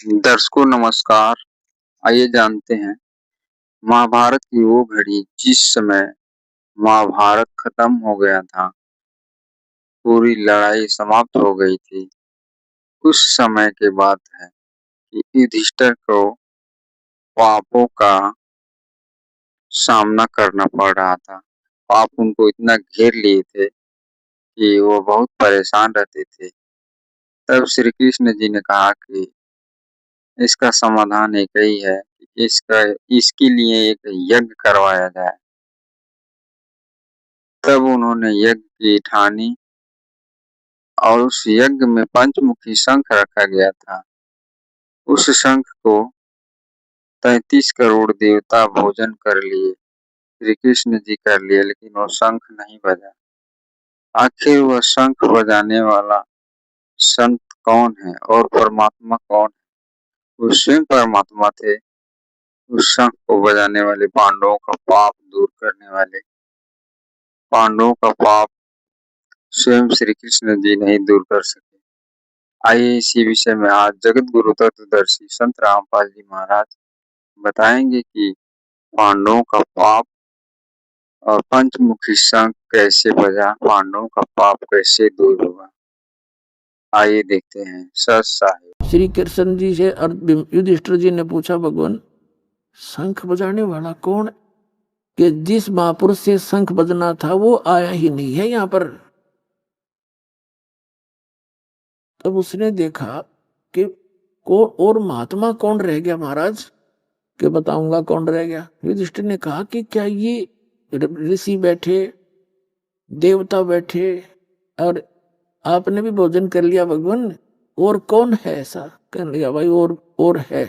दर्शकों नमस्कार। आइए जानते हैं महाभारत की वो घड़ी जिस समय महाभारत खत्म हो गया था, पूरी लड़ाई समाप्त हो गई थी। उस समय के बात है कि युधिष्ठिर को पापों का सामना करना पड़ रहा था। पाप उनको इतना घेर लिए थे कि वो बहुत परेशान रहते थे। तब श्री कृष्ण जी ने कहा कि इसका समाधान एक ही है कि इसके लिए एक यज्ञ करवाया जाए। तब उन्होंने यज्ञ की ठानी और उस यज्ञ में पंचमुखी शंख रखा गया था। उस शंख को 33 करोड़ देवता भोजन कर लिए। श्री कृष्ण जी कर लिए, लेकिन वो शंख नहीं बजा। आखिर वह शंख बजाने वाला संत कौन है और परमात्मा कौन है? वो स्वयं परमात्मा थे। उस शंख को बजाने वाले, पांडवों का पाप दूर करने वाले, पांडवों का पाप स्वयं श्री कृष्ण जी नहीं दूर कर सके। आइए इसी विषय में आज जगत गुरु तत्वदर्शी संत रामपाल जी महाराज बताएंगे कि पांडवों का पाप और पंचमुखी शंख कैसे बजा, पांडवों का पाप कैसे दूर हुआ। आइए देखते हैं। सत साहिब श्री कृष्ण जी से युधिष्ठिर जी ने पूछा, भगवान शंख बजाने वाला कौन? कि जिस महापुरुष से शंख बजना था वो आया ही नहीं है यहाँ पर। तब उसने देखा कि और महात्मा कौन रह गया महाराज? कि बताऊंगा कौन रह गया। युधिष्ठिर ने कहा कि क्या ये ऋषि बैठे, देवता बैठे और आपने भी भोजन कर लिया भगवान, और कौन है ऐसा? कह लिया भाई और है।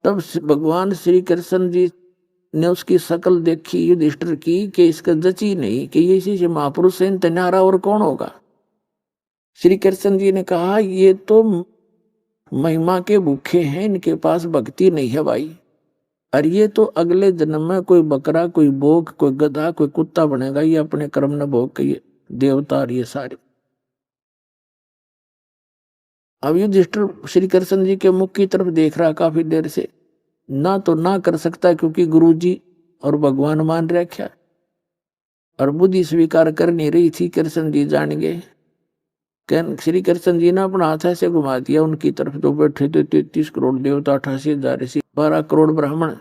तब भगवान श्री कृष्ण जी ने उसकी शकल देखी युधिष्ठिर की कि इसका जची नहीं कि ये इसी से महापुरुष से तन्यारा और कौन होगा। श्री कृष्ण जी ने कहा ये तो महिमा के भूखे हैं, इनके पास भक्ति नहीं है भाई। और ये तो अगले जन्म में कोई बकरा, कोई बोक, कोई गधा, कोई कुत्ता बनेगा। ये अपने कर्म न भोग के ये देवता और ये सारे। अब युधिष्ठिर श्री कृष्ण जी के मुख की तरफ देख रहा काफी देर से। ना तो ना कर सकता क्योंकि गुरु जी और भगवान मान रखा, और बुद्धि स्वीकार कर नहीं रही थी। कृष्ण जी जान गए। श्री कृष्ण जी ने अपना हाथ ऐसे घुमा दिया उनकी तरफ जो बैठे थे 33 करोड़ देवता, 88,000 ऋषि, 12 करोड़ ब्राह्मण।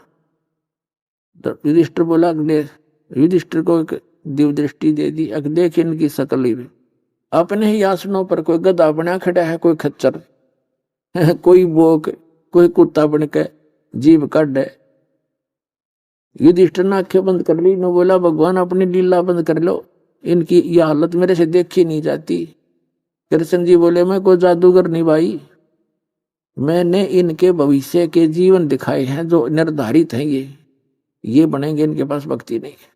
तो युधिष्ठिर बोला, युधिष्ठिर को एक दिव्य दृष्टि दे दी। देख इनकी शकल ही अपने ही आसनों पर कोई गधा बना खड़ा है, कोई खच्चर कोई बोक, कोई कुत्ता बन के जीभ कट है। युधिष्ठिर ने आंखें बंद कर ली। न बोला, भगवान अपनी लीला बंद कर लो, इनकी यह हालत मेरे से देखी नहीं जाती। कृष्ण जी बोले, मैं कोई जादूगर नहीं भाई, मैंने इनके भविष्य के जीवन दिखाए हैं जो निर्धारित हैं। ये बनेंगे, इनके पास भक्ति नहीं है।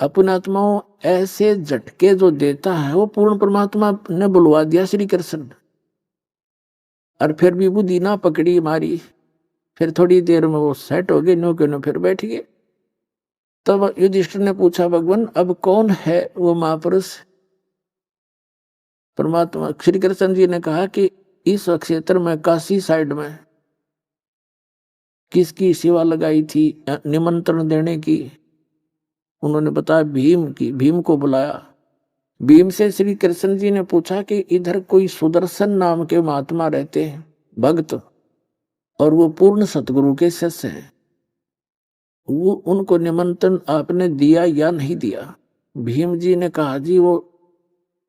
अपने आत्माओं ऐसे झटके जो देता है वो पूर्ण परमात्मा ने बुलवा दिया श्री कृष्ण। और फिर भी बुद्धि ना पकड़ी मारी। फिर थोड़ी देर में वो सेट हो गए, नो के नो फिर बैठ गए। तब युधिष्ठिर ने पूछा, भगवान अब कौन है वो महापुरुष? परमात्मा श्री कृष्ण जी ने कहा कि इस क्षेत्र में काशी साइड में किसकी सेवा लगाई थी निमंत्रण देने की? उन्होंने बताया भीम की। भीम को बुलाया। भीम से श्री कृष्ण जी ने पूछा कि इधर कोई सुदर्शन नाम के महात्मा रहते हैं, भक्त, और वो पूर्ण सतगुरु के शिष्य हैं, वो उनको निमंत्रण आपने दिया या नहीं दिया? भीम जी ने कहा, जी वो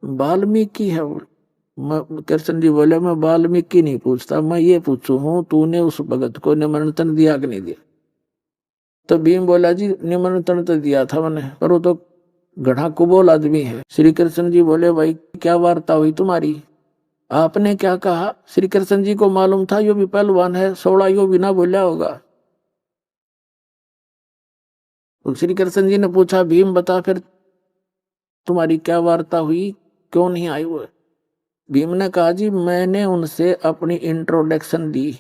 वाल्मीकि है। कृष्ण जी बोले, मैं वाल्मीकि नहीं पूछता, मैं ये पूछू हूँ तूने उस भगत को निमंत्रण दिया कि नहीं दिया? तो भीम बोला, जी निमंत्रण तो दिया था मैंने, पर वो तो गधा कुबोल आदमी है। श्री कृष्ण जी बोले, भाई क्या वार्ता हुई तुम्हारी? आपने क्या कहा? श्री कृष्ण जी को मालूम था यो भी पहलवान है, 16 यो भी ना बोला होगा। तो श्री कृष्ण जी ने पूछा, भीम बता फिर तुम्हारी क्या वार्ता हुई, क्यों नहीं आई वो? भीम ने कहा, जी मैंने उनसे अपनी इंट्रोडक्शन दी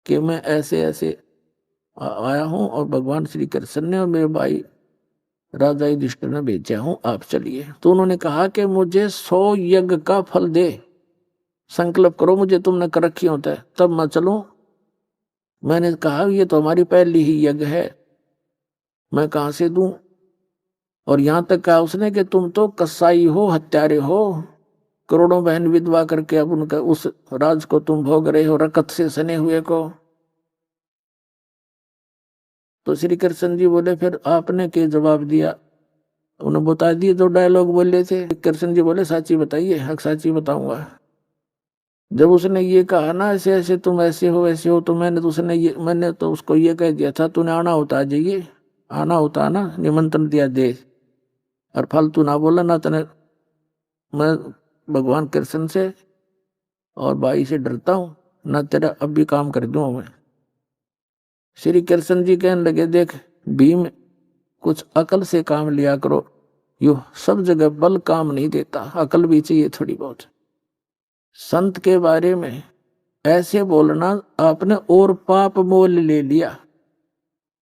कि मैं ऐसे ऐसे आया हूं और भगवान श्री कृष्ण ने और मेरे भाई राजा युधिष्ठिर ने भेजा हूं, आप चलिए। तो उन्होंने कहा कि मुझे 100 यज्ञ का फल दे। संकल्प करो मुझे तुमने कर रखी होता है तब मैं चलूं। मैंने कहा ये तो हमारी पहली ही यज्ञ है, मैं कहां से दूं। और यहां तक कहा उसने कि तुम तो कसाई हो, हत्यारे हो, करोड़ों बहन विधवा करके अब उनका उस राज को तुम भोग रहे हो, रकत से सने हुए को। तो श्री कृष्ण जी बोले फिर आपने क्या जवाब दिया। उन्होंने बता दिए जो डायलॉग बोले थे। कृष्ण जी बोले साची बताइए। हक साची बताऊंगा। जब उसने ये कहा ना ऐसे ऐसे तुम ऐसे हो वैसे हो, तो मैंने तो उसको ये कह दिया था तूने आना होता आ जाइए, आना होता ना, निमंत्रण दिया दे, और फालतू ना बोला ना तने। मैं भगवान कृष्ण से और भाई से डरता हूँ ना, तेरा अब भी काम कर दूं मैं। श्री कृष्ण जी कहने लगे देख भीम, कुछ अकल से काम लिया करो, यू सब जगह बल काम नहीं देता, अकल भी चाहिए थोड़ी बहुत। संत के बारे में ऐसे बोलना आपने और पाप मोल ले लिया।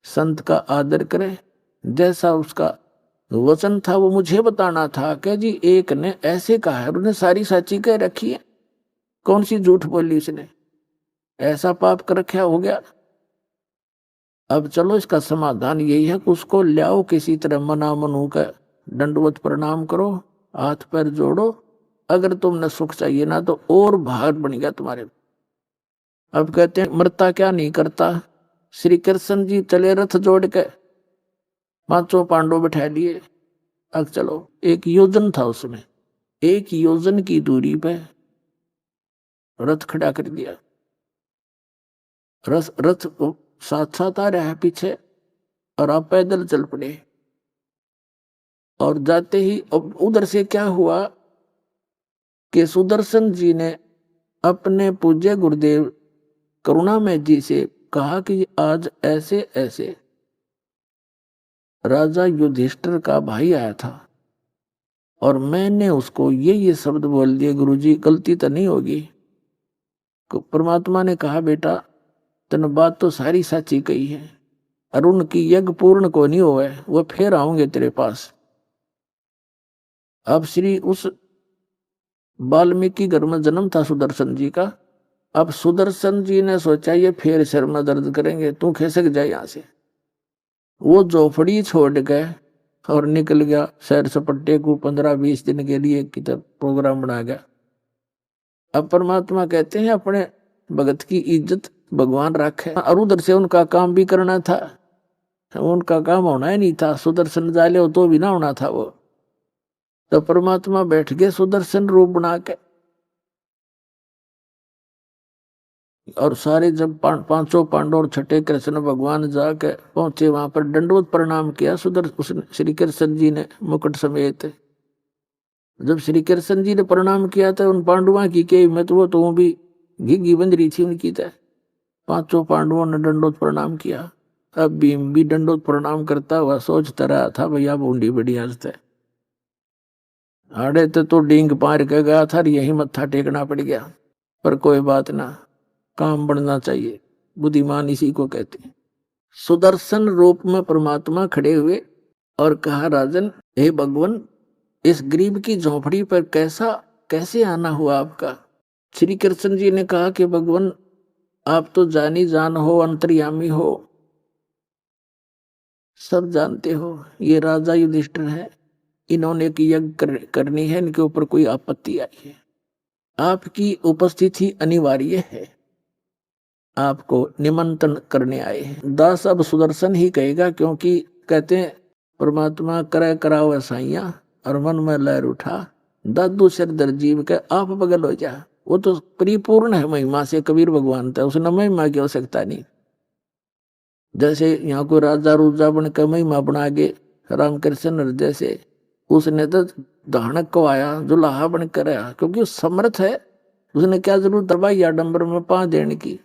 संत का आदर करे, जैसा उसका वचन था वो मुझे बताना था कि जी एक ने ऐसे कहा है, उन्हें सारी साची कह रखी है, कौन सी झूठ बोली उसने, ऐसा पाप कर रखा हो गया। अब चलो इसका समाधान यही है कि उसको लाओ किसी तरह, मना मनू का दंडवत प्रणाम करो, हाथ पैर जोड़ो, अगर तुमने सुख चाहिए ना तो और भाग बन गया तुम्हारे। अब कहते हैं मरता क्या नहीं करता। श्री कृष्ण जी चले रथ जोड़ के, पांचों पांडव बैठा लिए। अब चलो एक योजन था उसमें, एक योजन की दूरी पे रथ खड़ा कर दिया। रथ साथ साथ आ रहा है पीछे, और आप पैदल चल पड़े। और जाते ही अब उधर से क्या हुआ कि सुदर्शन जी ने अपने पूज्य गुरुदेव करुणामय जी से कहा कि आज ऐसे ऐसे राजा युधिष्ठिर का भाई आया था और मैंने उसको ये शब्द बोल दिए, गुरुजी गलती तो नहीं होगी। परमात्मा ने कहा बेटा तने बात तो सारी सच्ची कही है, और उनकी यज्ञ पूर्ण को नहीं हुआ है, वो फिर आऊंगे तेरे पास। अब श्री उस वाल्मीकि घर में जन्म था सुदर्शन जी का। अब सुदर्शन जी ने सोचा ये फिर सिर में दर्द करेंगे, तू खिसक जाए यहां से। वो झोपड़ी छोड़ गए और निकल गया सैर सपट्टे को 15-20 दिन के लिए की तरफ प्रोग्राम बना गया। अब परमात्मा कहते हैं अपने भगत की इज्जत भगवान रखे, और उधर से उनका काम भी करना था। उनका काम होना ही नहीं था, सुदर्शन जाले हो तो भी ना होना था वो। तो परमात्मा बैठ गए सुदर्शन रूप बना के, और सारे जब पांचों पांडव और छठे कृष्ण भगवान जाके पहुंचे वहां पर दंडवत प्रणाम किया सुदर्शन श्री कृष्ण जी ने मुकुट समेत। जब श्री कृष्ण जी ने प्रणाम किया था उन पांडवों की के हिम्मत, वो तो भी घिघी बंद रही थी उनकी तय। पांचों पांडवों ने दंडवत प्रणाम किया। अब भीम भी दंडवत प्रणाम करता हुआ सोचता रहा था भैया बूंदी बड़ी हंसते आड़े तो डींग पार के गया था, यही मत्था टेकना पड़ गया। पर कोई बात ना, काम बढ़ना चाहिए, बुद्धिमान इसी को कहते हैं। सुदर्शन रूप में परमात्मा खड़े हुए और कहा राजन हे भगवान, इस गरीब की झोपड़ी पर कैसे आना हुआ आपका। श्री कृष्ण जी ने कहा कि भगवान आप तो जानी जान हो, अंतर्यामी हो, सब जानते हो ये राजा युधिष्ठिर है, इन्होंने एक यज्ञ करनी है, इनके ऊपर कोई आपत्ति आई है, आपकी उपस्थिति अनिवार्य है, आपको निमंत्रण करने आए हैं। दास अब सुदर्शन ही कहेगा, क्योंकि कहते हैं परमात्मा करे कराओ साइया और मन में लहर उठा, दादू सिर दर जीव के आप बगल हो जा। वो तो परिपूर्ण है महिमा से, कबीर भगवान था, उसने महिमा की आवश्यकता नहीं। जैसे यहाँ को राजा रूजा बन के महिमा बना गे रामकृष्ण हृदय से, उसने तो धानक को आया जुलाहा बन कर आया, क्योंकि वो समर्थ है। उसने क्या जरूरत दरबाई आडम्बर में पा देने की।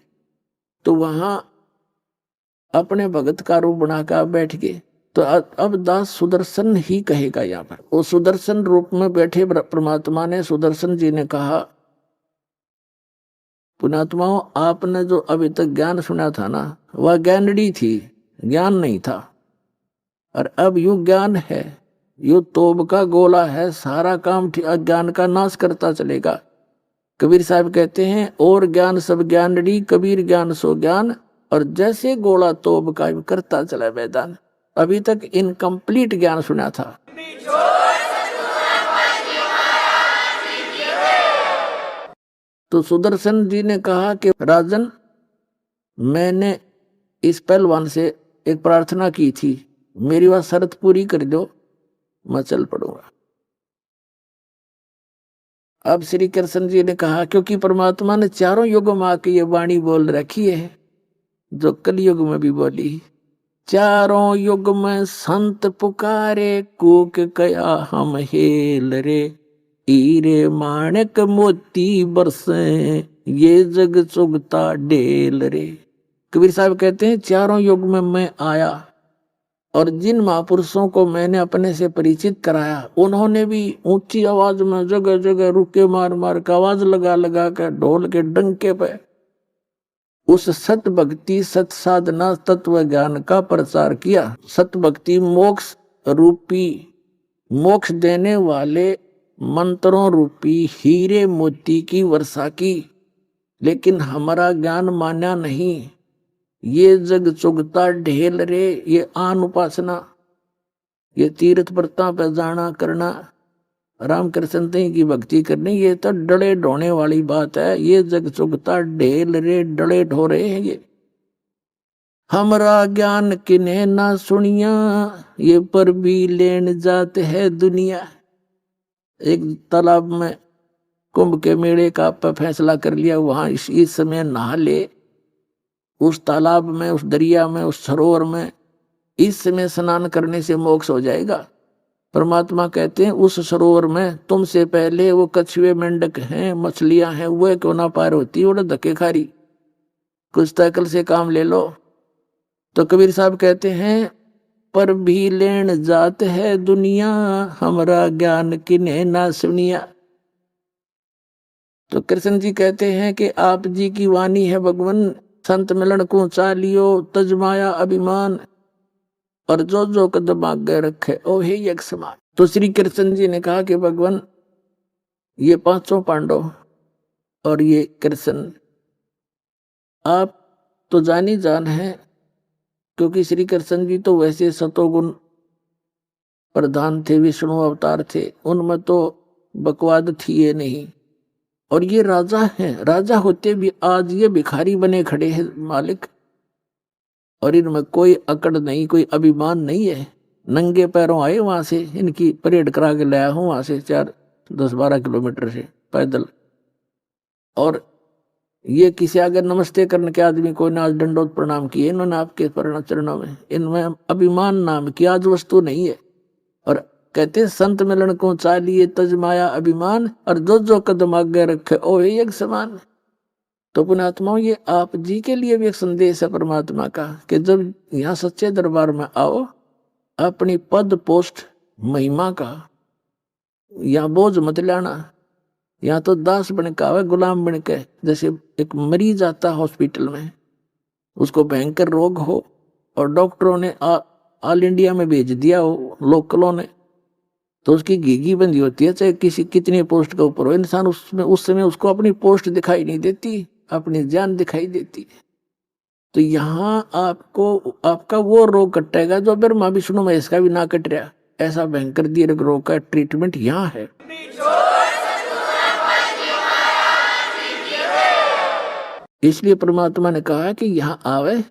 तो वहां अपने भगत का रूप बनाकर बैठ गए। तो अब दास सुदर्शन ही कहेगा। यहाँ पर वो सुदर्शन रूप में बैठे परमात्मा ने, सुदर्शन जी ने कहा पुणात्माओं आपने जो अभी तक ज्ञान सुना था ना, वह ज्ञानड़ी थी, ज्ञान नहीं था। और अब यू ज्ञान है, यू तोब का गोला है, सारा काम अज्ञान का नाश करता चलेगा। कबीर साहब कहते हैं और ज्ञान सब ज्ञान री, कबीर ज्ञान सो ज्ञान, और जैसे गोला तोब का करता चला मैदान। अभी तक इनकम्प्लीट ज्ञान सुना था। तो सुदर्शन जी ने कहा कि राजन, मैंने इस पहलवान से एक प्रार्थना की थी, मेरी वह शर्त पूरी कर दो, मैं चल पड़ूंगा। अब श्री कृष्ण जी ने कहा, क्योंकि परमात्मा ने चारों युगों में आके ये वाणी बोल रखी है जो कलयुग में भी बोली, चारों युग में संत पुकारे, कूक कया हम हेल रे, हीरे माणक मोती बरसे, ये जग चुगता ढेल रे। कबीर साहब कहते हैं चारों युग में मैं आया और जिन महापुरुषों को मैंने अपने से परिचित कराया, उन्होंने भी ऊंची आवाज में जगह जगह रुके मार मार के आवाज लगा लगा कर ढोल के डंके पे उस सत भक्ति सत साधना तत्व ज्ञान का प्रचार किया। सत भक्ति मोक्ष रूपी, मोक्ष देने वाले मंत्रों रूपी हीरे मोती की वर्षा की, लेकिन हमारा ज्ञान मान्या नहीं। ये जग चुगता ढेल रे, ये आन उपासना, ये तीर्थ व्रता पे जाना करना, रामकृष्ण जी की भक्ति करनी, ये तो डले ढोने वाली बात है। ये जग चुगता ढेल रे, डले ढो रहे हैं ये। हमरा ज्ञान किन्हे ना सुनिया, ये पर भी लेन जाते है दुनिया। एक तालाब में कुंभ के मेले का फैसला कर लिया, वहां इस समय नहा ले, उस तालाब में, उस दरिया में, उस सरोवर में इस समय स्नान करने से मोक्ष हो जाएगा। परमात्मा कहते हैं उस सरोवर में तुमसे पहले वो कछुए मेंढक हैं, मछलियां हैं, वह क्यों ना पार होती, वो धक्के खारी, कुछ तकल से काम ले लो। तो कबीर साहब कहते हैं पर भी लेन जात है दुनिया, हमारा ज्ञान किन्हे ना सुनिया। तो कृष्ण जी कहते हैं कि आप जी की वाणी है भगवान, संत मिलन को चालियो तजमाया अभिमान, और जो जो कदम आगे रखे ओ हे एक समान। तो श्री कृष्ण जी ने कहा कि भगवान, ये पांचों पांडव और ये कृष्ण आप तो जानी जान है, क्योंकि श्री कृष्ण जी तो वैसे सतोगुण प्रधान थे, विष्णु अवतार थे, उनमें तो बकवाद थी ये नहीं। और ये राजा हैं, राजा होते भी आज ये भिखारी बने खड़े हैं मालिक, और इनमें कोई अकड़ नहीं, कोई अभिमान नहीं है। नंगे पैरों आए वहां से, इनकी परेड करा के लाया हूं वहां से 4-10-12 किलोमीटर से पैदल। और ये किसी आगे नमस्ते करने के आदमी को आज दंडोत प्रणाम किए इन्होंने आपके चरणों में। इनमें अभिमान नाम की आज वस्तु नहीं है। और कहते संत मिलन को चालिए तजमाया अभिमान, और जो जो कदम आगे रखे ओ एक समान। तो पुण्यात्माओं, ये आप जी के लिए भी एक संदेश है परमात्मा का कि जब यहाँ सच्चे दरबार में आओ, अपनी पद पोस्ट महिमा का यहाँ बोझ मत लाना। यहाँ तो दास बन के आवे, गुलाम बन के। जैसे एक मरीज आता हॉस्पिटल में, उसको भयंकर रोग हो और डॉक्टरों ने ऑल इंडिया में भेज दिया हो, लोकलों ने, तो उसकी घीघी बंदी होती है, चाहे किसी कितनी पोस्ट के ऊपर हो। इंसान उसमें उस समय उसको अपनी पोस्ट दिखाई नहीं देती, अपनी जान दिखाई देती है। तो यहाँ आपको आपका वो रोग कटेगा जो ब्रह्मा विष्णु महेश का भी ना कट रहा। ऐसा भयंकर दीर्घ रोग का ट्रीटमेंट यहाँ है। इसलिए परमात्मा ने कहा कि यहाँ आवे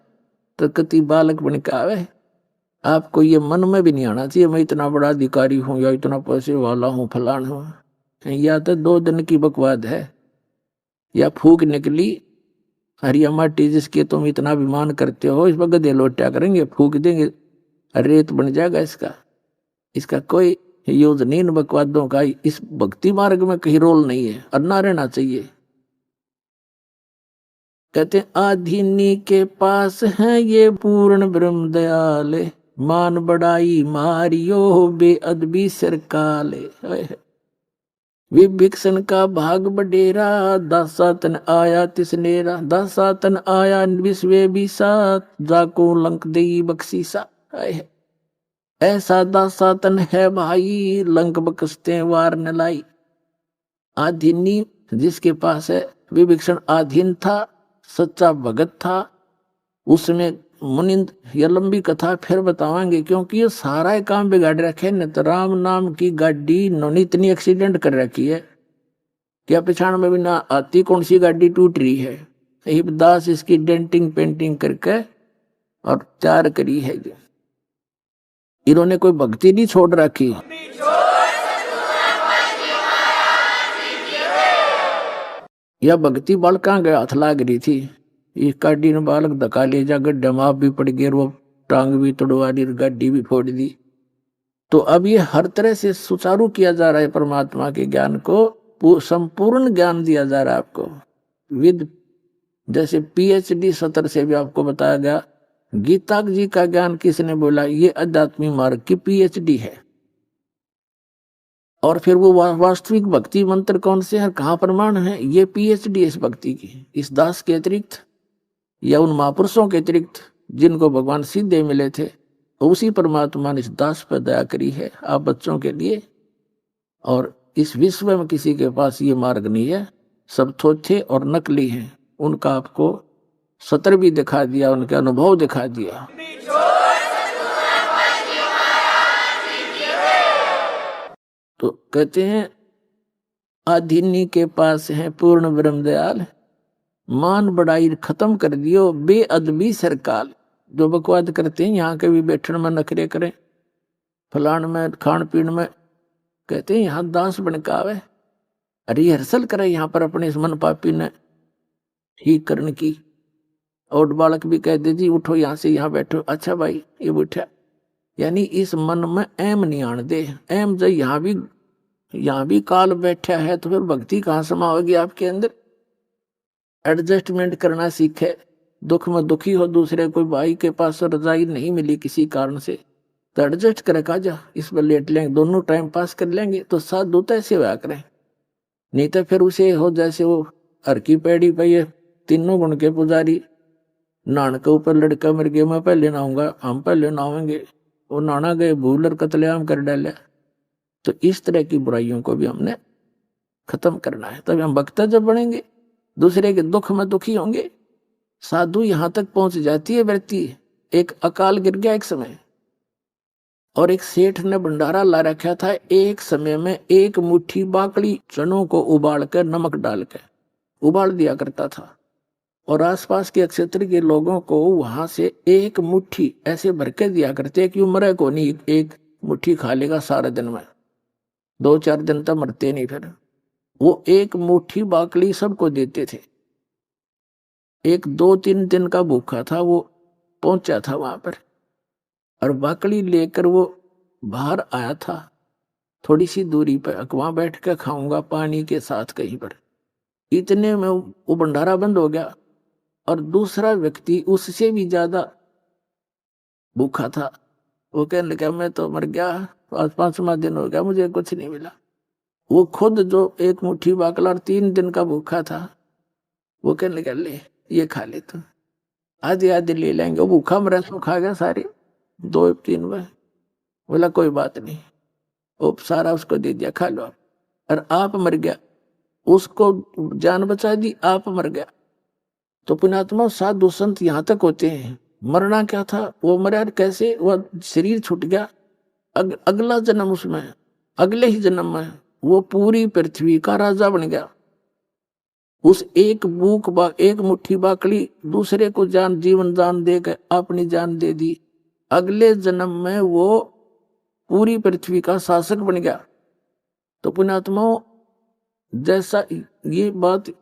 तो कति बालक बन के आवे। आपको ये मन में भी नहीं आना चाहिए मैं इतना बड़ा अधिकारी हूँ या इतना पैसे वाला हूँ फलान हूँ। या तो 2 दिन की बकवाद है, या फूक निकली हरिया माटी जिसके तुम इतना अभिमान करते हो, इस पर गधे लोटा करेंगे, फूक देंगे, रेत बन जाएगा। इसका कोई यूज नहीं। इन बकवादों का इस भक्ति मार्ग में कहीं रोल नहीं है, और ना रहना चाहिए। कहते आधीनी के पास है ये पूर्ण ब्रह्म दयाल, मान बड़ाई मारियो बेअदबी सरकाले। विभीषण का भाग बडेरा, दासातन आया तिसनेरा, दासातन आया विश्वे बीसा, जाको लंक देई बख्शीसा। ऐसा दासातन है भाई, लंक बख्शते वार न लाई। आधीनी जिसके पास है विभीषण आधीन था, सच्चा भगत था। उसमें मुनिंद, यह लंबी कथा फिर बतावांगे, क्योंकि ये सारा ही काम बिगाड़ रखे न। तो राम नाम की गाड़ी इन्होंने इतनी एक्सीडेंट कर रखी है क्या पिछाड़ में भी ना आती कौन सी गाड़ी टूट रही है। दास इसकी डेंटिंग पेंटिंग करके और तैयार करी है। इन्होंने कोई भक्ति नहीं छोड़ रखी। यह भक्ति बालका के हाथ लाग रही थी। इस गाड़ी ने बालक धक्का ले जा, गड्ढे में आप भी पड़ गए, वो टांग भी तोड़वा दी, गाड़ी भी फोड़ दी। तो अब ये हर तरह से सुचारू किया जा रहा है। परमात्मा के ज्ञान को संपूर्ण ज्ञान दिया जा रहा है आपको विद, जैसे पीएचडी सत्र से भी आपको बताया गया। गीता जी का ज्ञान किसने बोला? ये आध्यात्मिक मार्ग की पीएचडी है। और फिर वो वास्तविक भक्ति मंत्र कौन से हैं, कहाँ प्रमाण है? ये पीएचडी इस भक्ति की, इस दास के अतिरिक्त या उन महापुरुषों के अतिरिक्त जिनको भगवान सीधे मिले थे, उसी परमात्मा ने इस दास पर दया करी है आप बच्चों के लिए। और इस विश्व में किसी के पास ये मार्ग नहीं है, सब थोथे और नकली हैं। उनका आपको सत्र भी दिखा दिया, उनके अनुभव दिखा दिया। तो कहते हैं आधीनी के पास है पूर्ण ब्रह्म दयाल, मान बढ़ाई खत्म कर दियो बेअदबी सरकाल। जो बकवाद करते हैं यहाँ के भी बैठन में नखरे करें, फलान में खान पीन में, कहते हैं यहाँ दास बनकावे, रिहर्सल करे यहाँ पर अपने इस मन पापी ने ठीक करने की। और बालक भी कहते जी उठो यहाँ से, यहाँ बैठो, अच्छा भाई ये बैठा। यानी इस मन में एम नहीं आने दे। एम जो यहाँ भी काल बैठा है, तो फिर भक्ति कहाँ समाओगी आपके अंदर? एडजस्टमेंट करना सीखे। दुख में दुखी हो दूसरे, कोई भाई के पास रजाई नहीं मिली किसी कारण से, तो एडजस्ट करे का जा, इस पर लेट लेंगे, दोनों टाइम पास कर लेंगे, तो साथ दूत ऐसे हुआ करें। नहीं तो फिर उसे हो जैसे वो हर की पैड़ी पे ये तीनों गुण के पुजारी, नान के ऊपर लड़का मर गया, मैं पहले नहाऊंगा, हम पहले नहाएंगे, वो नाना गए भूल और कतलेआम कर डाले। तो इस तरह की बुराइयों को भी हमने खत्म करना है, तभी हम भक्त जब बनेंगे, दूसरे के दुख में दुखी होंगे। साधु यहां तक पहुंच जाती है व्यक्ति। एक अकाल गिर गया एक समय, और एक सेठ ने भंडारा ला रखा था। एक समय में एक मुट्ठी बाकड़ी चनों को उबाल कर नमक डाल कर उबाल दिया करता था, और आसपास के क्षेत्र के लोगों को वहां से एक मुट्ठी ऐसे भर के दिया करते कि मरे को नहीं, एक मुट्ठी खा लेगा सारे दिन में, 2-4 दिन तक मरते नहीं। फिर वो एक मुट्ठी बाकड़ी सबको देते थे। एक 2-3 दिन का भूखा था, वो पहुंचा था वहां पर, और बाकड़ी लेकर वो बाहर आया था थोड़ी सी दूरी पर, वहां बैठ कर खाऊंगा पानी के साथ कहीं पर। इतने में वो भंडारा बंद हो गया, और दूसरा व्यक्ति उससे भी ज्यादा भूखा था। वो कहने लगा मैं तो मर गया, 5वां दिन हो गया, मुझे कुछ नहीं मिला। वो खुद जो एक मुट्ठी बाकला और 3 दिन का भूखा था, वो कहने लगा ले ये खा ले, तू आधे आधे ले लेंगे। वो भूखा मरा, सो खा गया सारे 2-3 में। बोला कोई बात नहीं, वो सारा उसको दे दिया, खा लो आप। और आप मर गया, उसको जान बचा दी, आप मर गया। तो पुण्यात्मा साधु संत यहाँ तक होते हैं। मरना क्या था, वो मरा कैसे, वह शरीर छूट गया, अगला जन्म उसमें, अगले ही जन्म में वो पूरी पृथ्वी का राजा बन गया। उस एक मुट्ठी बाकड़ी दूसरे को जीवन दान देकर अपनी जान दे दी। अगले जन्म में वो पूरी पृथ्वी का शासक बन गया। तो पुण्यात्माओं, जैसा ये बात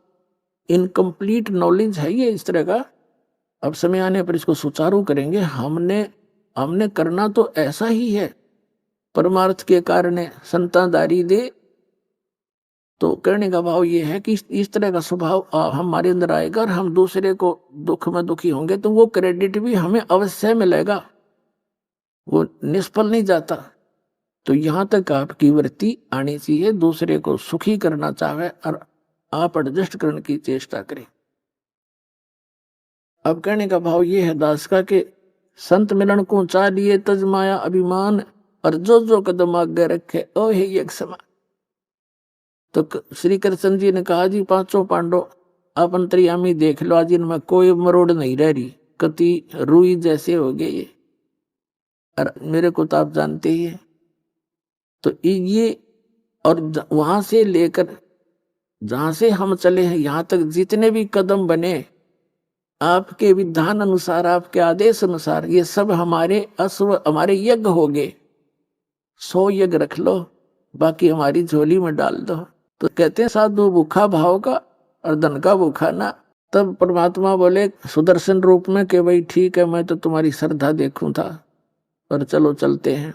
इनकम्प्लीट नॉलेज है ये इस तरह का, अब समय आने पर इसको सुचारू करेंगे। हमने करना तो ऐसा ही है, परमार्थ के कारण संतादारी दे। तो कहने का भाव ये है कि इस तरह का स्वभाव हमारे अंदर आएगा, और हम दूसरे को दुख में दुखी होंगे तो वो क्रेडिट भी हमें अवश्य मिलेगा, वो निष्फल नहीं जाता। तो यहां तक आपकी वृत्ति आनी चाहिए, दूसरे को सुखी करना चाहे और आप एडजस्ट करने की चेष्टा करें। अब कहने का भाव ये है दास का कि संत मिलन को चा लिए तज माया अभिमान, और जो जो कदम आगे रखे ओ है एक समान। तो श्री कृष्ण जी ने कहा, जी पांचों पांडव आप अंतर्यामी देख लो, आज इनमें कोई मरोड़ नहीं रह रही, कति रुई जैसे हो गए ये, और मेरे को तो आप जानते ही है। तो ये और वहां से लेकर जहां से हम चले हैं यहां तक जितने भी कदम बने, आपके विधान अनुसार, आपके आदेश अनुसार, ये सब हमारे यज्ञ हो गए। 100 यज्ञ रख लो, बाकी हमारी झोली में डाल दो। तो कहते हैं साधु भूखा भाव का और धन का भूखा ना। तब परमात्मा बोले सुदर्शन रूप में कि भाई ठीक है, मैं तो तुम्हारी श्रद्धा देखूं था, पर चलो चलते हैं।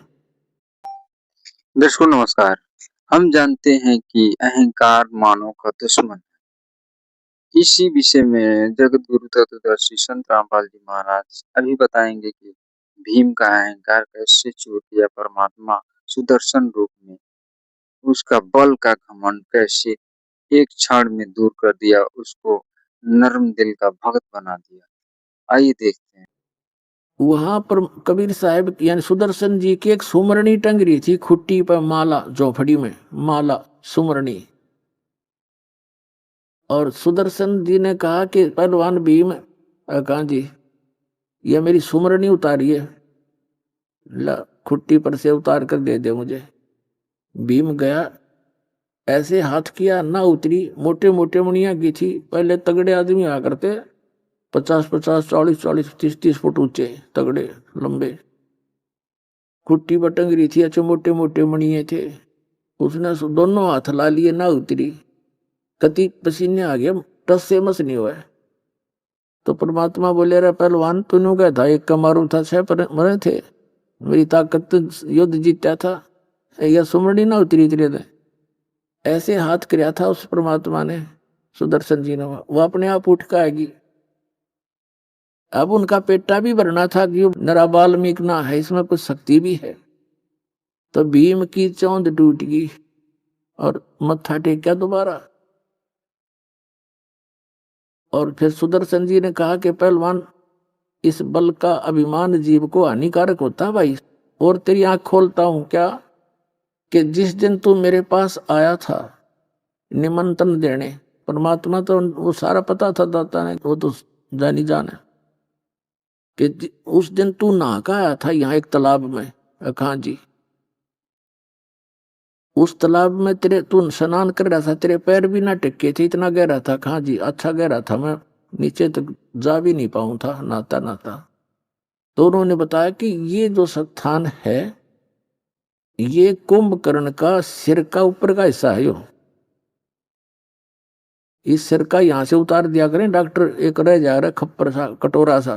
दर्शकों नमस्कार। हम जानते हैं कि अहंकार मानव का दुश्मन है। इसी विषय में जगत गुरु तत्वदर्शी संत रामपाल जी महाराज अभी बताएंगे कि भीम का अहंकार कैसे चूर दिया परमात्मा सुदर्शन रूप में, उसका बल का घमंड कैसे एक क्षण में दूर कर दिया, उसको नर्म दिल का भक्त बना दिया। आइए देखते हैं। वहां पर कबीर साहब यानी सुदर्शन जी की एक सुमरनी टंग रही थी खुट्टी पर, माला, झोपड़ी में माला सुमरनी। और सुदर्शन जी ने कहा कि पहलवान भीम, कहा जी ये मेरी सुमरनी उतारिए, ला खुट्टी पर से उतार कर दे दे मुझे। भीम गया, ऐसे हाथ किया, ना उतरी। मोटे मोटे मुनिया की थी, पहले तगड़े आदमी आ करते 50-50, 40-40, 30-30 फुट ऊंचे, तगड़े लंबे, खुट्टी पर टंग रही थी, अच्छे मोटे मोटे मणिये थे। उसने दोनों हाथ ला लिए, ना उतरी। कति पसीने आ गया, टस से मस नहीं हुआ। तो परमात्मा बोले, रे पहलवान तूने क्या था, एक का मारू था, 6 पर मरे थे, मेरी ताकत तो युद्ध जीता था, या सुमरनी ना उतरी तेरे दे। ऐसे हाथ किया था उस परमात्मा ने, सुदर्शन जी ने, वो अपने आप उठ के आएगी। अब उनका पेटा भी भरना था कि नरा वाल्मीकि ना है, इसमें कुछ शक्ति भी है। तो भीम की चौंध टूट गई और मत्था टेका दोबारा। और फिर सुदर्शन जी ने कहा कि पहलवान इस बल का अभिमान जीव को हानिकारक होता है भाई, और तेरी आंख खोलता हूं क्या कि जिस दिन तू मेरे पास आया था निमंत्रण देने, परमात्मा तो वो सारा पता था, दाता ने वो तो जानी जान है, कि उस दिन तू नहा का आया था यहाँ एक तालाब में। कहा जी, उस तालाब में तेरे तू स्नान कर रहा था, तेरे पैर भी ना टिके थे, इतना गहरा था। कहा जी, अच्छा गहरा था, मैं नीचे तक जा भी नहीं पाऊं था नहाता नहाता। तो उन्होंने बताया कि ये जो स्थान है ये कुंभकर्ण का सिर का ऊपर का हिस्सा है। यो इस सिर का यहां से उतार दिया करें डॉक्टर, एक रह जा रहा खप्पर सा कटोरा सा,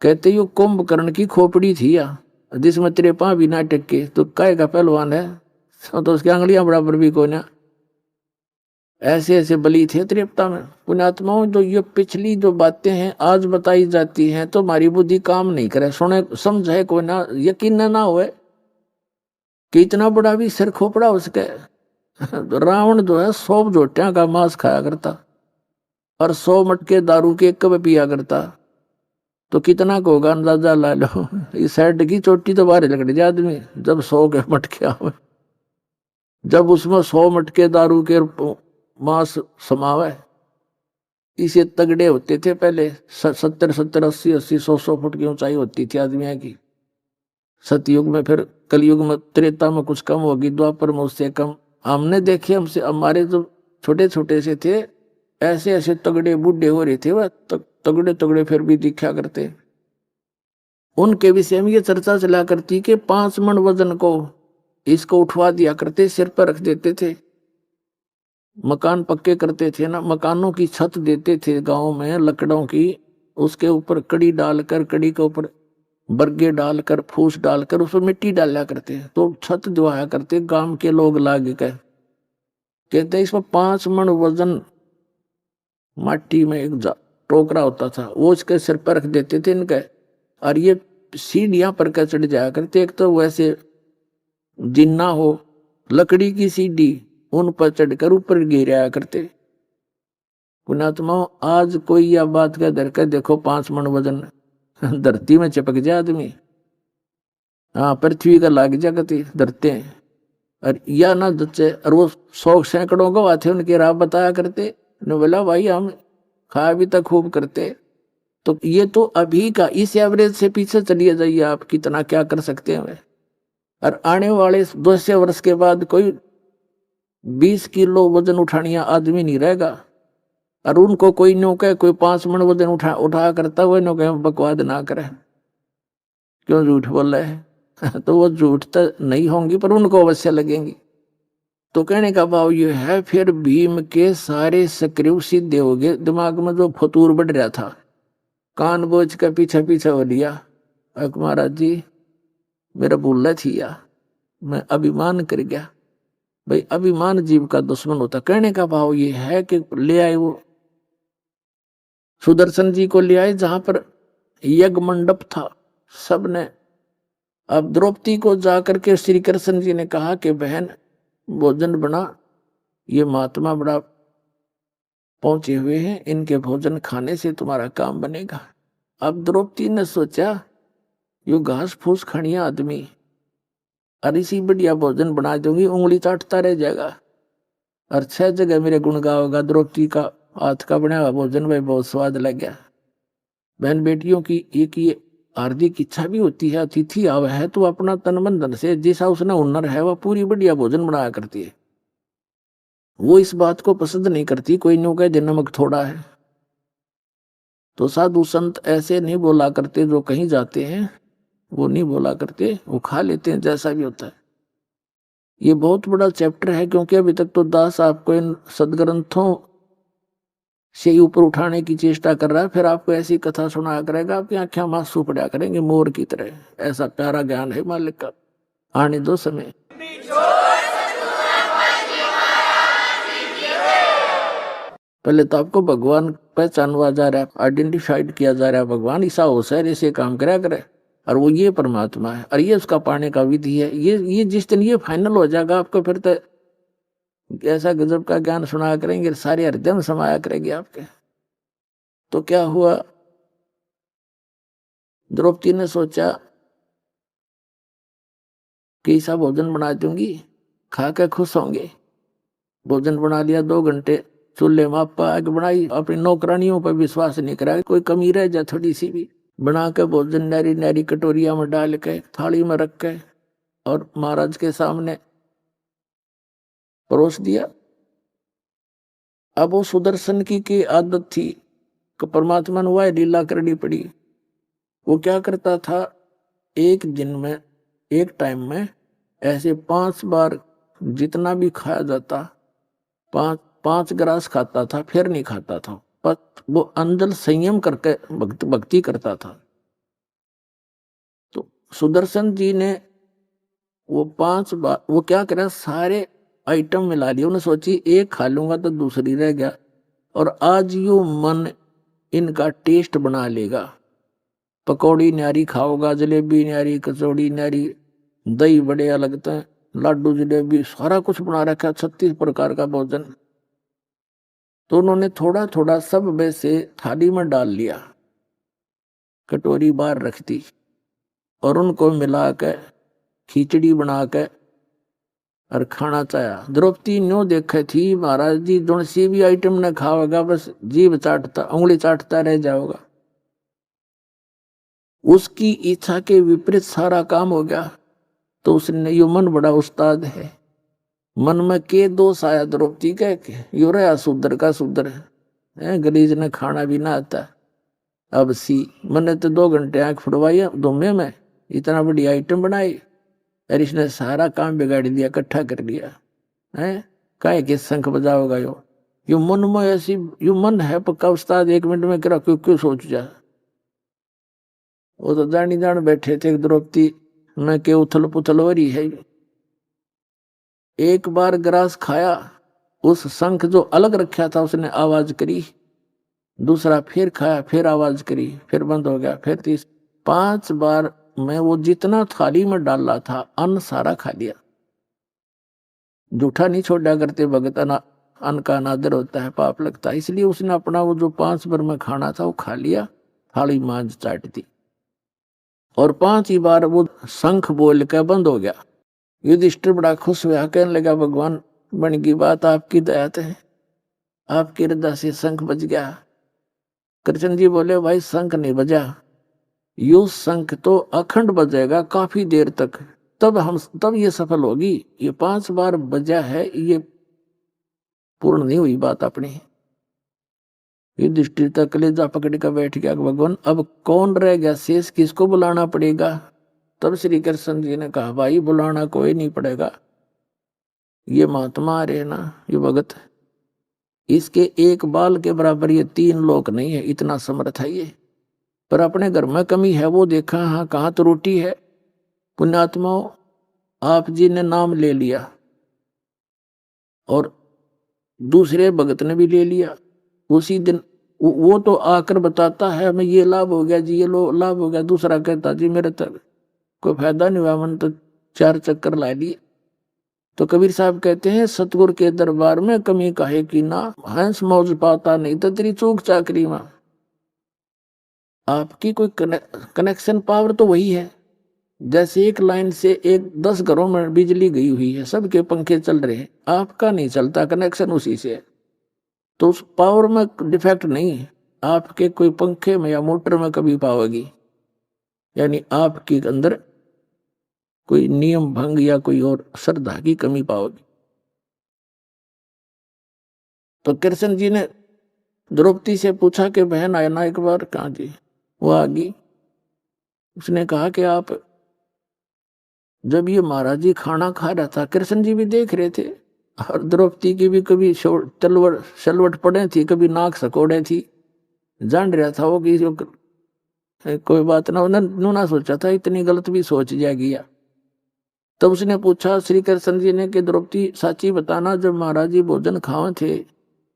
कहते यो कुंभकर्ण की खोपड़ी थी या, जिसमें तेरे पांव भी ना टेके, तो काय का पहलवान है, तो उसकी आंगलियां बराबर भी कोई ना। ऐसे ऐसे बलि थे त्रिपता में। पुण्यात्माओं, जो ये पिछली जो बातें हैं आज बताई जाती हैं तो हमारी बुद्धि काम नहीं करे, सुने समझे कोई ना, यकीन ना होए कि इतना बड़ा भी सिर खोपड़ा उसके। तो रावण जो है 100 जोटियां का मांस खाया करता और 100 मटके दारू के कब पिया करता, तो कितना को होगा अंदाजा ला लो। इस साइड की चोटी तो बाहर लग जाए आदमी जब 100 के मटके आवे, जब उसमें 100 मटके दारू के मांस समावे। इसे तगड़े होते थे पहले, 70-70, 80-80, 100-100 फुट की ऊंचाई होती थी आदमियों की। सतयुग में, फिर कलयुग में, त्रेता में कुछ कम होगी, द्वापर में उससे कम। हमने देखे, हमसे हमारे जो छोटे छोटे से थे, ऐसे ऐसे तगड़े बूढ़े हो रहे थे, वह तगड़े तगड़े फिर भी दिखा करते। उनके विषय में ये चर्चा चला करती कि 5 मन वजन को इसको उठवा दिया करते, सिर पर रख देते थे। मकान पक्के करते थे ना, मकानों की छत देते थे गांव में लकड़ों की, उसके ऊपर कड़ी डालकर, कड़ी के ऊपर बरगे डालकर, फूस डालकर, उसमें मिट्टी डाला करते, तो छत दुआया करते गांव के लोग लाग के। कहते इसमें 5 मन वजन माटी में एक टोकरा होता था, वो इसके सिर पर रख देते थे इनके, और ये सीढ़ियां पर के चढ़ जाया करते। एक तो वैसे जिन्ना हो लकड़ी की सीढ़ी, उन पर चढ़कर ऊपर गिराया करते। पुण्यात्मा, आज कोई यह बात कह धर कर देखो 5 मन वजन धरती में चिपक जाए आदमी, हाँ पृथ्वी का लाग जाती धरते हैं। और या ना जच्चे, और वो 100 सैकड़ों गवाह थे उनके राह बताया करते। ने बोला भाई हम खा भी तक खूब करते। तो ये तो अभी का, इस एवरेज से पीछे चलिए जाइए आप, कितना क्या कर सकते हैं। और आने वाले 200 वर्ष के बाद कोई 20 किलो वजन उठानिया आदमी नहीं रहेगा। और उनको कोई नो कहे कोई 5 मन वजन उठा करता हुआ नो कहे बकवाद ना करे, क्यों झूठ बोल रहे हैं। तो वो झूठ तो नहीं होंगी पर उनको अवश्य लगेंगी। तो कहने का भाव ये है, फिर भीम के सारे सक्रिय सीधे हो गए, दिमाग में जो फतूर बढ़ रहा था कान बोझ का पीछे पीछे हो लिया। महाराज जी मेरा भूल थी या मैं अभिमान कर गया। भाई अभिमान जीव का दुश्मन होता। कहने का भाव ये है कि ले आए वो सुदर्शन जी को, ले आए जहां पर यज्ञ मंडप था सबने। अब द्रौपदी को जाकर के श्री कृष्ण जी ने कहा कि बहन भोजन बना, ये महात्मा बड़ा पहुंचे हुए हैं, इनके भोजन खाने से तुम्हारा काम बनेगा। अब द्रौपदी ने सोचा यो घास फूस खानिया आदमी, और इसी बढ़िया भोजन बना दूंगी, उंगली चाटता रह जाएगा। और 6 जगह मेरे गुण गाओगा, द्रौपदी का हाथ का बना हुआ भोजन भाई बहुत स्वाद लग गया। बहन बेटियों की एक ये हार्दिक इच्छा भी होती है, अतिथि आवे है तो अपना तन मन धन से जैसा उसने हुनर है वह पूरी बढ़िया भोजन बनाया करती है। वो इस बात को पसंद नहीं करती कोई नो कहे नमक थोड़ा है। तो साधु संत ऐसे नहीं बोला करते, जो कहीं जाते हैं वो नहीं बोला करते, वो खा लेते हैं जैसा भी होता है। ये बहुत बड़ा चैप्टर है, क्योंकि अभी तक तो दास आपको इन सदग्रंथों से ऊपर उठाने की चेष्टा कर रहा है, फिर आपको ऐसी कथा सुनाया करेगा, आपकी आंखें मासूम पड़ा करेंगे मोर की तरह। ऐसा प्यारा ज्ञान है मालिक का। आने दो समय। पहले तो आपको भगवान पहचानवा जा रहा है, आइडेंटिफाइड किया जा रहा है, भगवान ऐसा हो सर ऐसे काम करा करे, और वो ये परमात्मा है, और ये उसका पाने का विधि है। ये जिस दिन ये फाइनल हो जाएगा आपको, फिर तो ऐसा गजब का ज्ञान सुनाया करेंगे, सारे हृदय में समाया करेंगे आपके। तो क्या हुआ, द्रौपदी ने सोचा कि ऐसा भोजन बना दूंगी, खा के खुश होंगे। भोजन बना लिया, 2 घंटे चूल्हे में आपा आग बनाई, अपनी नौकरानियों पर विश्वास नहीं करा, कोई कमी रह जाए थोड़ी सी भी। बना के भोजन नारी नारी कटोरिया में डाल के थाली में रख के और महाराज के सामने परोस दिया। अब वो सुदर्शन की आदत थी कि परमात्मा ने वह लीला करनी पड़ी। वो क्या करता था, एक दिन में एक टाइम में ऐसे 5 बार जितना भी खाया जाता, 5 ग्रास खाता था, फिर नहीं खाता था, पर वो अंदर संयम करके भक्ति करता था। तो सुदर्शन जी ने वो 5 बार वो क्या करा, सारे आइटम मिला लिए। उन्हें सोची एक खा लूंगा तो दूसरी रह गया, और आज यो मन इनका टेस्ट बना लेगा। पकौड़ी न्यारी खाओगा, जलेबी न्यारी, कचौड़ी न्यारी, दही बड़े लगते हैं, लाडू जलेबी सारा कुछ बना रखा, 36 प्रकार का भोजन। तो उन्होंने थोड़ा थोड़ा सब में से थाली में डाल लिया, कटोरी बाहर रख दी, और उनको मिला के खिचड़ी बना के और खाना चाया। द्रौपदी न्यो देखे थी महाराज जी जो सी भी आइटम ने खाओगा बस जीभ चाटता, उंगली चाटता रह जाओगा। उसकी इच्छा के विपरीत सारा काम हो गया। तो उसने यो मन बड़ा उस्ताद है, मन में के दोष आया द्रौपदी का, यो रहा शूद्र का शूद्र है, गलीज ने खाना भी ना आता। अब सी मैंने तो 2 घंटे आंख फुड़वाई दोमे में, इतना बड़ी आइटम बनाई, और इसने सारा काम बिगाड़ दिया, इकट्ठा कर दिया है। काहे के शंख बजाओगा यो मन में ऐसी, यो मन है पक्का उस्ताद, 1 मिनट में करा क्यों क्यों सोच जा। वो तो जानी जान बैठे थे द्रौपदी में के उथल पुथल हो रही है। एक बार ग्रास खाया, उस शंख जो अलग रखा था उसने आवाज करी, दूसरा फिर खाया, फिर आवाज करी, फिर बंद हो गया, फिर 5 बार में वो जितना थाली में डाला था अन्न सारा खा लिया। जूठा नहीं छोड़ा करते भगत, अन्न का अनादर होता है, पाप लगता है, इसलिए उसने अपना वो जो 5 बार में खाना था वो खा लिया, थाली मांझ चाट दी, और 5 ही बार वो शंख बोल के बंद हो गया। युधिष्ठिर बड़ा खुश हुआ, कहने लगा भगवान बन की बात, आपकी दया है, आपकी हृदय से शंख बज गया। कृष्ण जी बोले भाई शंख नहीं बजा, यू शंख तो अखंड बजेगा काफी देर तक, तब ये सफल होगी। ये 5 बार बजा है, ये पूर्ण नहीं हुई बात अपनी। युधिष्ठिर तक कलेजा पकड़ कर बैठ गया, भगवान अब कौन रह गया शेष, किसको बुलाना पड़ेगा। तब श्री कृष्ण जी ने कहा भाई बुलाना कोई नहीं पड़ेगा, ये महात्मा रहे ना, ये भगत, इसके एक बाल के बराबर ये 3 लोक नहीं है, इतना समर्थ है ये। पर अपने घर में कमी है वो देखा, हाँ कहाँ तो रोटी है। पुण्यात्माओं, आप जी ने नाम ले लिया और दूसरे भगत ने भी ले लिया। उसी दिन वो तो आकर बताता है हमें ये लाभ हो गया जी, ये लाभ हो गया। दूसरा कहता जी मेरे तक कोई फायदा नहीं हुआ, मन तो 4 चक्कर ला लिए। तो कबीर साहब कहते हैं सतगुरु के दरबार में कमी काहे की ना, हंस मौज पाता नहीं तो तेरी चूक चाकरी में। आपकी कोई कनेक्शन पावर तो वही है, जैसे एक लाइन से 10 घरों में बिजली गई हुई है, सबके पंखे चल रहे हैं, आपका नहीं चलता, कनेक्शन उसी से है। तो उस पावर में डिफेक्ट नहीं है, आपके कोई पंखे में या मोटर में कभी पाओगी, यानी आपके अंदर कोई नियम भंग या कोई और श्रद्धा की कमी पाओगी। तो कृष्ण जी ने द्रौपदी से पूछा कि बहन आया ना एक बार, कहाँ जी, वो आ गई। उसने कहा कि आप जब ये महाराज जी खाना खा रहा था, कृष्ण जी भी देख रहे थे, और द्रौपदी की भी कभी शलवट पड़े थी, कभी नाक सकोड़े थी, जान रहा था वो कि कोई बात ना, उन्होंने ना सोचा था इतनी गलत भी सोच जाएगी। तब उसने पूछा श्री कृष्ण जी ने कि द्रौपदी साची बताना, जब महाराज जी भोजन खावे थे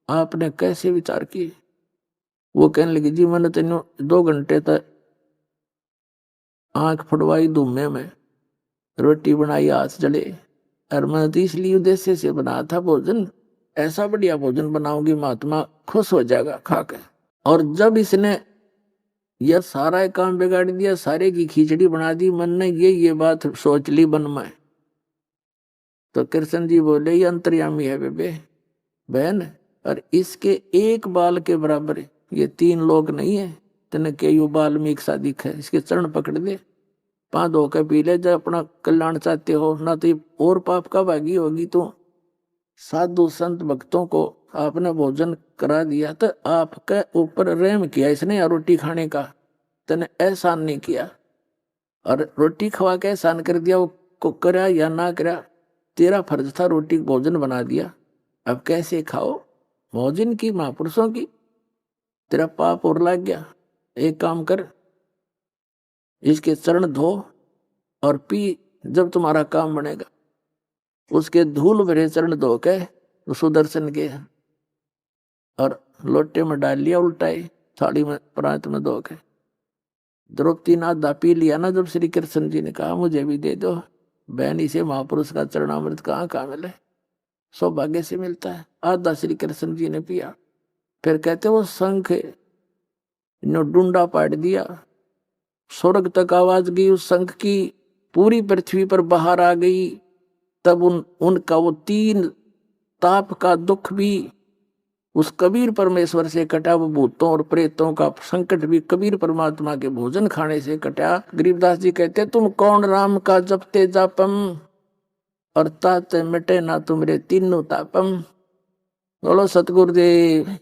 आपने कैसे विचार किए। वो कहने लगी जी मैंने तेन 2 घंटे तक आंख फड़वाई धुम्मे में, रोटी बनाई हाथ जले, और मैं तो इसलिए उद्देश्य से बना था भोजन, ऐसा बढ़िया भोजन बनाऊंगी महात्मा खुश हो जाएगा खाकर। और जब इसने यह सारा काम बिगाड़ दिया, सारे की खिचड़ी बना दी, मन ने ये बात सोच ली मन में। तो कृष्ण जी बोले ये अंतर्यामी है बेबे बहन, और इसके एक बाल के बराबर ये 3 लोग नहीं है, तेने के यू वाल्मीकि सा दिख है, इसके चरण पकड़ दे, पाँव धो के पी ले, जब अपना कल्याण चाहते हो ना, तो और पाप का भागी होगी। तो साधु संत भक्तों को आपने भोजन करा दिया, तो आपके ऊपर रहम किया इसने, रोटी खाने का तेने एहसान नहीं किया, और रोटी खवा के एहसान कर दिया। वो करा या ना करा, तेरा फर्ज था, रोटी भोजन बना दिया, अब कैसे खाओ भोजन की महापुरुषों की, तेरा पाप और लग गया। एक काम कर, इसके चरण धो और पी, जब तुम्हारा काम बनेगा। उसके धूल भरे चरण धो के सुदर्शन के और लोटे में डाल लिया, उल्टाई थाली में प्रांत में धो के। द्रौपदी ने आधा पी लिया ना, जब श्री कृष्ण जी ने कहा मुझे भी दे दो, बहन इसे महापुरुष का चरणामृत कहाँ मिले, सौभाग्य से मिलता है। आधा श्री कृष्ण जी ने पिया, फिर कहते वो शंख ने डूंडा पाट दिया, स्वर्ग तक आवाज गई उस शंख की, पूरी पृथ्वी पर बाहर आ गई। तब उनका वो 3 ताप का दुख भी उस कबीर परमेश्वर से कटा, वो भूतों और प्रेतों का संकट भी कबीर परमात्मा के भोजन खाने से कटा। गरीबदास जी कहते तुम कौन राम का जपते जापम, और ताते मिटे ना तुमरे तीनों तापम। बोलो सतगुरुदेव।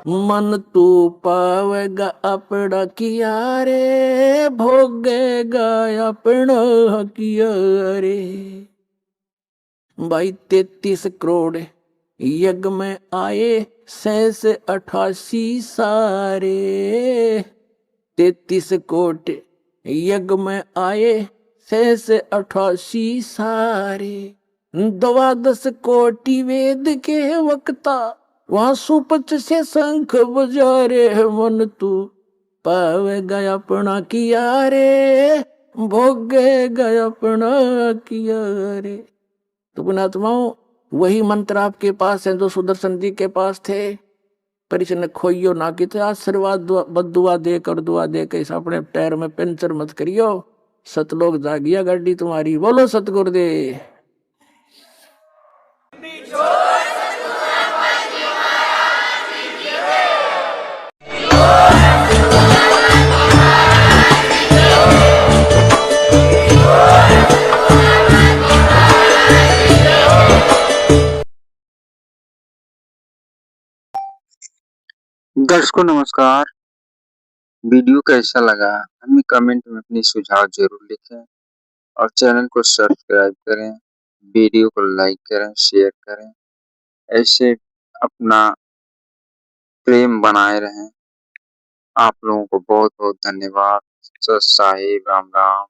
मन तू पावेगा अपना किया रे, भोगेगा अपना किया रे। भाई 33 करोड़ यज्ञ में आए, 88 सारे, 33 कोट यज्ञ में आए, 88 सारे। 12 कोटि वेद के वक्ता, वहां सुपच से शंख बजारे, मन तू पावेगा अपना किया रे, भोगेगा अपना किया रे। तो पुण्यात्माओं, वही मंत्र आपके पास है जो सुदर्शन जी के पास थे। पर इसने खोइयो ना कि आशीर्वाद बदुआ दे कर दुआ दे के अपने टायर में पंचर मत करियो, सतलोक जागिया गाड़ी तुम्हारी। बोलो सतगुरुदेव। दर्शकों नमस्कार। वीडियो कैसा लगा हमें कमेंट में अपनी सुझाव जरूर लिखें और चैनल को सब्सक्राइब करें, वीडियो को लाइक करें, शेयर करें। ऐसे अपना प्रेम बनाए रहें। आप लोगों को बहुत बहुत धन्यवाद। सत साहिब, राम राम।